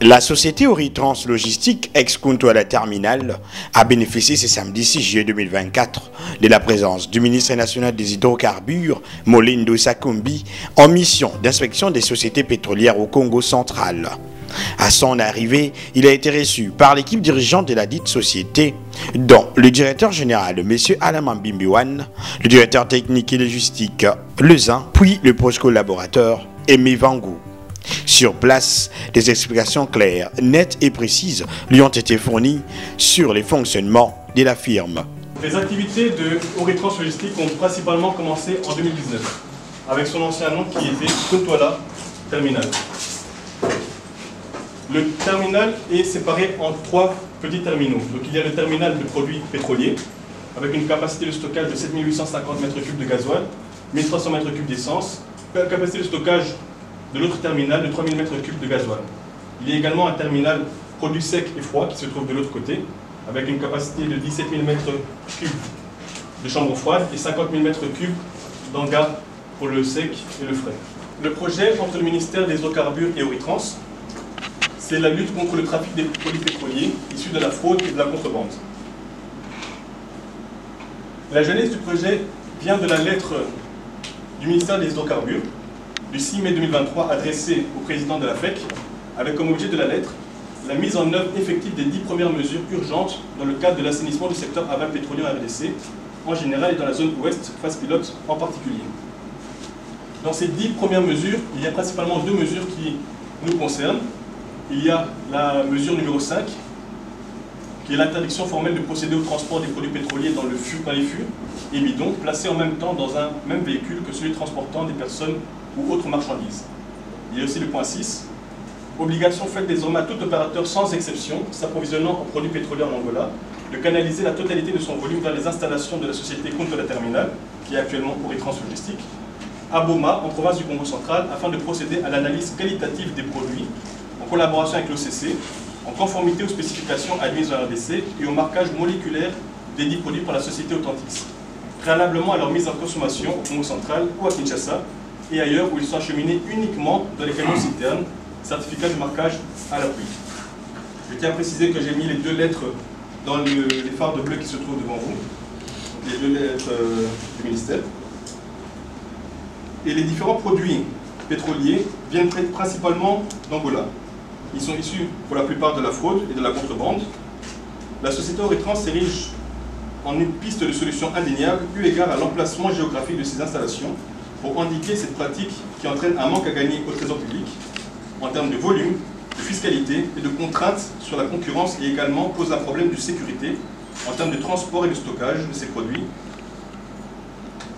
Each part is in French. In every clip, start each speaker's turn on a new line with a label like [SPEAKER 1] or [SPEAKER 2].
[SPEAKER 1] La société Oritrans Logistique, ex-Kunto à la Terminale, a bénéficié ce samedi 6 juillet 2024 de la présence du ministre national des hydrocarbures, Molindo Sakumbi, en mission d'inspection des sociétés pétrolières au Congo central. À son arrivée, il a été reçu par l'équipe dirigeante de la dite société, dont le directeur général, M. Alaman Bimbiwan, le directeur technique et logistique, Lezin, puis le post-collaborateur, Aimé Vangou. Sur place, des explications claires, nettes et précises lui ont été fournies sur les fonctionnements de la firme.
[SPEAKER 2] Les activités de Oritrans Logistique ont principalement commencé en 2019, avec son ancien nom qui était Kunto à la Terminale. Le terminal est séparé en 3 petits terminaux. Donc il y a le terminal de produits pétroliers, avec une capacité de stockage de 7850 m3 de gasoil, 1300 m3 d'essence, capacité de stockage de l'autre terminal de 3000 m3 de gasoil. Il y a également un terminal produits secs et froids qui se trouve de l'autre côté, avec une capacité de 17 000 m3 de chambre froide et 50 000 m3 d'hangar pour le sec et le frais. Le projet entre le ministère des hydrocarbures et Oritrans, c'est la lutte contre le trafic des produits pétroliers issus de la fraude et de la contrebande. La genèse du projet vient de la lettre du ministère des hydrocarbures du 6 mai 2023 adressée au président de la FEC, avec comme objet de la lettre la mise en œuvre effective des 10 premières mesures urgentes dans le cadre de l'assainissement du secteur aval pétrolier en RDC, en général et dans la zone ouest, phase pilote en particulier. Dans ces 10 premières mesures, il y a principalement 2 mesures qui nous concernent. Il y a la mesure numéro 5, qui est l'interdiction formelle de procéder au transport des produits pétroliers dans les fûts et bidons, placés en même temps dans un même véhicule que celui transportant des personnes ou autres marchandises. Il y a aussi le point 6, obligation faite désormais à tout opérateur sans exception s'approvisionnant en produits pétroliers en Angola, de canaliser la totalité de son volume vers les installations de la société Kunto à la Terminale, qui est actuellement Oritrans Logistique, à Boma, en province du Congo central, afin de procéder à l'analyse qualitative des produits, en collaboration avec l'OCC, en conformité aux spécifications admises en RDC et au marquage moléculaire des 10 produits par la société Authentis, préalablement à leur mise en consommation au Congo central ou à Kinshasa, et ailleurs où ils sont acheminés uniquement dans les camions citernes, certificat de marquage à l'appui. Je tiens à préciser que j'ai mis les 2 lettres dans les phares de bleu qui se trouvent devant vous, les 2 lettres du ministère. Et les différents produits pétroliers viennent principalement d'Angola. Ils sont issus pour la plupart de la fraude et de la contrebande. La société Oritrans s'érige en une piste de solution indéniable eu égard à l'emplacement géographique de ces installations pour indiquer cette pratique qui entraîne un manque à gagner au trésor public en termes de volume, de fiscalité et de contraintes sur la concurrence et également pose un problème de sécurité en termes de transport et de stockage de ces produits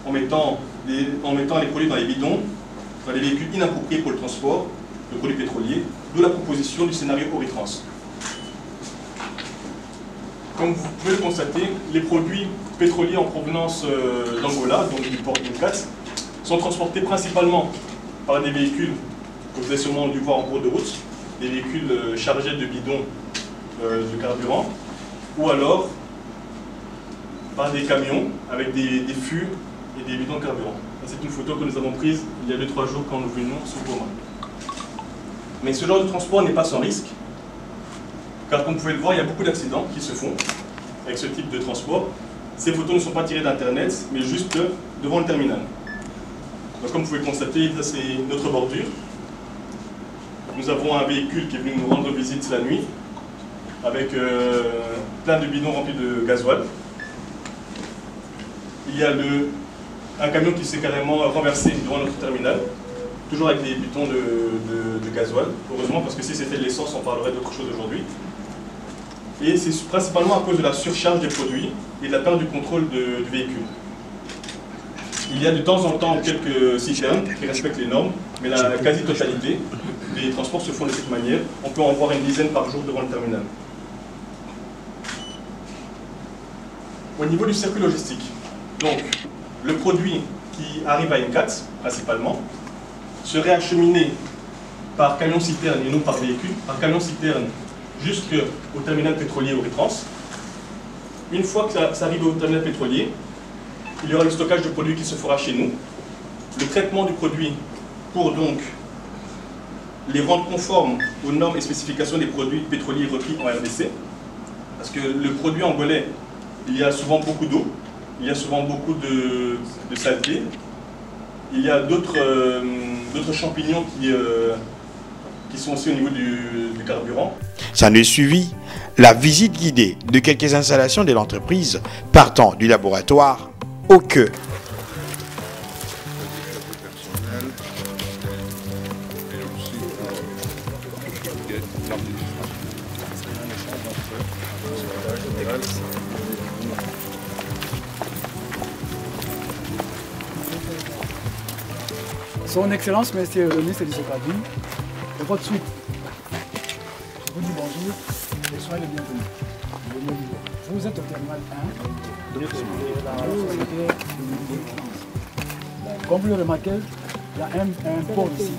[SPEAKER 2] en mettant les produits dans les bidons, dans les véhicules inappropriés pour le transport de produits pétroliers, d'où la proposition du scénario Oritrans. Comme vous pouvez le constater, les produits pétroliers en provenance d'Angola, donc du port d'Incat, sont transportés principalement par des véhicules que vous avez sûrement dû voir en cours de route, des véhicules chargés de bidons de carburant, ou alors par des camions avec des fûts et des bidons de carburant. C'est une photo que nous avons prise il y a 2-3 jours quand nous venions sur Boma. Mais ce genre de transport n'est pas sans risque, car comme vous pouvez le voir, il y a beaucoup d'accidents qui se font avec ce type de transport. Ces photos ne sont pas tirées d'Internet, mais juste devant le terminal. Donc, comme vous pouvez le constater, ça c'est notre bordure. Nous avons un véhicule qui est venu nous rendre visite la nuit, avec plein de bidons remplis de gasoil. Il y a un camion qui s'est carrément renversé devant notre terminal, toujours avec des bidons de gasoil, heureusement, parce que si c'était de l'essence, on parlerait d'autre chose aujourd'hui. Et c'est principalement à cause de la surcharge des produits et de la perte du contrôle du véhicule. Il y a de temps en temps quelques citernes qui respectent les normes, mais la quasi-totalité des transports se font de cette manière. On peut en voir une dizaine par jour devant le terminal. Au niveau du circuit logistique, donc, le produit qui arrive à Incat, principalement, serait acheminé par camion-citerne et non par véhicule, par camion-citerne jusqu'au terminal pétrolier Oritrans. Une fois que ça arrive au terminal pétrolier, il y aura le stockage de produits qui se fera chez nous, le traitement du produit pour donc les rendre conformes aux normes et spécifications des produits pétroliers requis en RDC. Parce que le produit angolais, il y a souvent beaucoup d'eau, il y a souvent beaucoup de saleté, il y a d'autres champignons qui sont aussi au niveau du carburant.
[SPEAKER 1] S'en est suivi la visite guidée de quelques installations de l'entreprise partant du laboratoire au queue.
[SPEAKER 3] Son Excellence, Monsieur le ministre des Hydrocarbures, de votre suite. Je vous dis bonjour et soyez les bienvenus. Vous êtes au terminal 1 de la société de France. Comme vous le remarquez, il y a un port ici.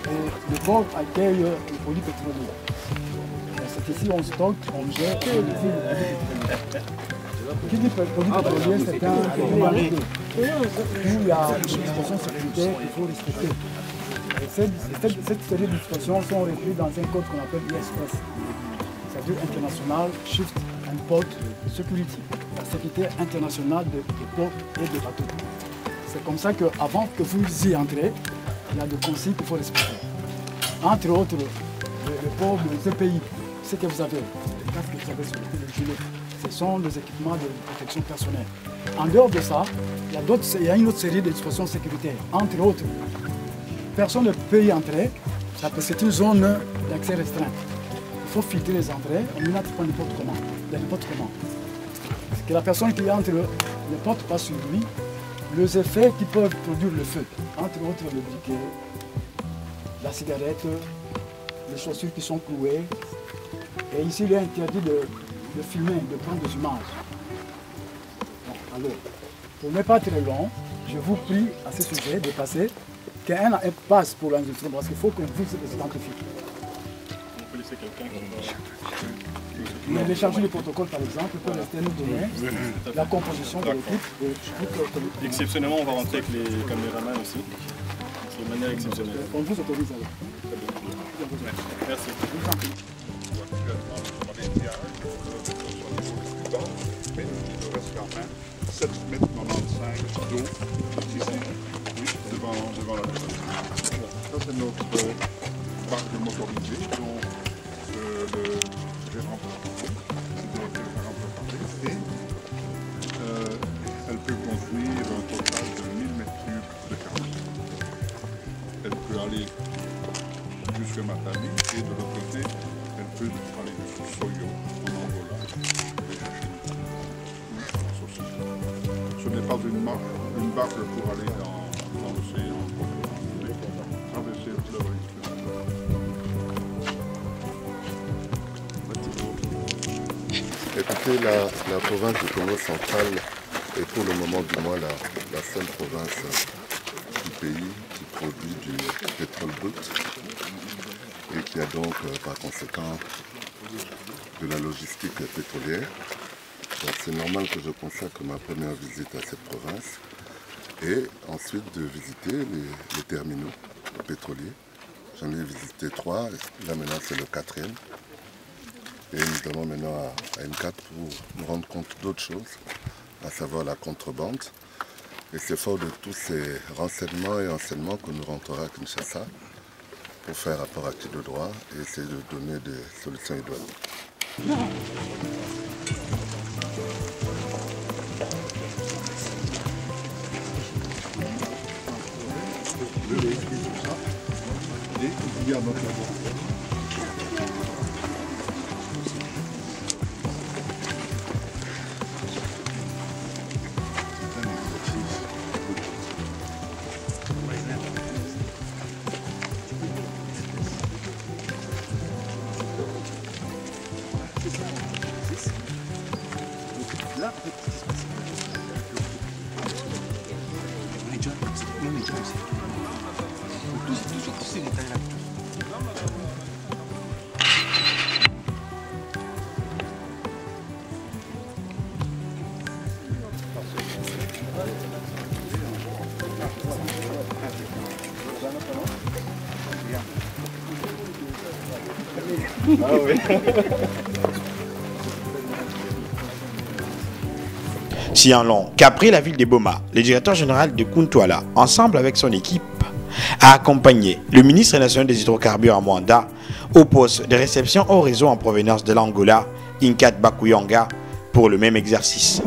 [SPEAKER 3] Et le port accueille les produits pétroliers. C'est ici on stocke, on gère, on livre. Qui dit produit pétrolier, c'est un élément d'eau. Où il y a des dispositions sécuritaires qu'il faut respecter. Et cette série de dispositions sont réplies dans un code qu'on appelle ISS. C'est-à-dire International Shift and Port Security, la sécurité internationale des ports et des bateaux. C'est comme ça qu'avant que vous y entrez, il y a des consignes qu'il faut respecter. Entre autres, le port de ce pays, ce que vous avez, les casques que vous avez sur les gilets, ce sont les équipements de protection personnelle. En dehors de ça, il y a une autre série de dispositions sécuritaires. Entre autres, personne ne peut y entrer, c'est une zone d'accès restreint. Il faut filtrer les entrées, on n'entre pas n'importe comment. Parce que la personne qui entre ne porte pas sur lui les effets qui peuvent produire le feu. Entre autres, le briquet, la cigarette, les chaussures qui sont clouées. Et ici, il est interdit de filmer, de prendre des images. Bon, alors, pour ne pas être long, je vous prie à ce sujet de passer qu'un passe pour l'industrie parce qu'il faut que vous vous identifiez.
[SPEAKER 2] On peut laisser quelqu'un qui
[SPEAKER 3] va... Mais décharger le protocole par exemple pour rester nous donner la composition de l'équipe.
[SPEAKER 2] Exceptionnellement, on va rentrer avec les caméramans aussi. C'est de manière exceptionnelle.
[SPEAKER 3] On vous autorise alors.
[SPEAKER 2] Merci.
[SPEAKER 4] Mais il nous reste quand même 7,95 m d'eau ici, oui, devant la maison. Ça c'est notre barque motorisée dont j'ai remplacé. Et elle peut conduire un total de 1000 m3 de carburant. Elle peut aller jusqu'à Matami et de l'autre côté, elle peut aller jusqu'à Soyo en Angola. Ce n'est pas une barque pour aller dans l'océan, mais traverser le fleuve.
[SPEAKER 5] Écoutez, la province du Congo central est pour le moment du moins la seule province du pays qui produit du pétrole brut et qui a donc par conséquent de la logistique pétrolière. C'est normal que je consacre ma première visite à cette province et ensuite de visiter les terminaux pétroliers. J'en ai visité 3, là maintenant c'est le 4e. Et nous allons maintenant à M4 pour nous rendre compte d'autres choses, à savoir la contrebande. Et c'est fort de tous ces renseignements et enseignements que nous rentrerons à Kinshasa pour faire rapport à qui de droit et essayer de donner des solutions idoines.
[SPEAKER 4] Et il y a notre
[SPEAKER 1] Si en long qu'après la ville de Boma, le directeur général de Kuntwala, ensemble avec son équipe, a accompagné le ministre national des hydrocarbures à Mwanda au poste de réception au réseau en provenance de l'Angola, Inkat Bakuyanga, pour le même exercice.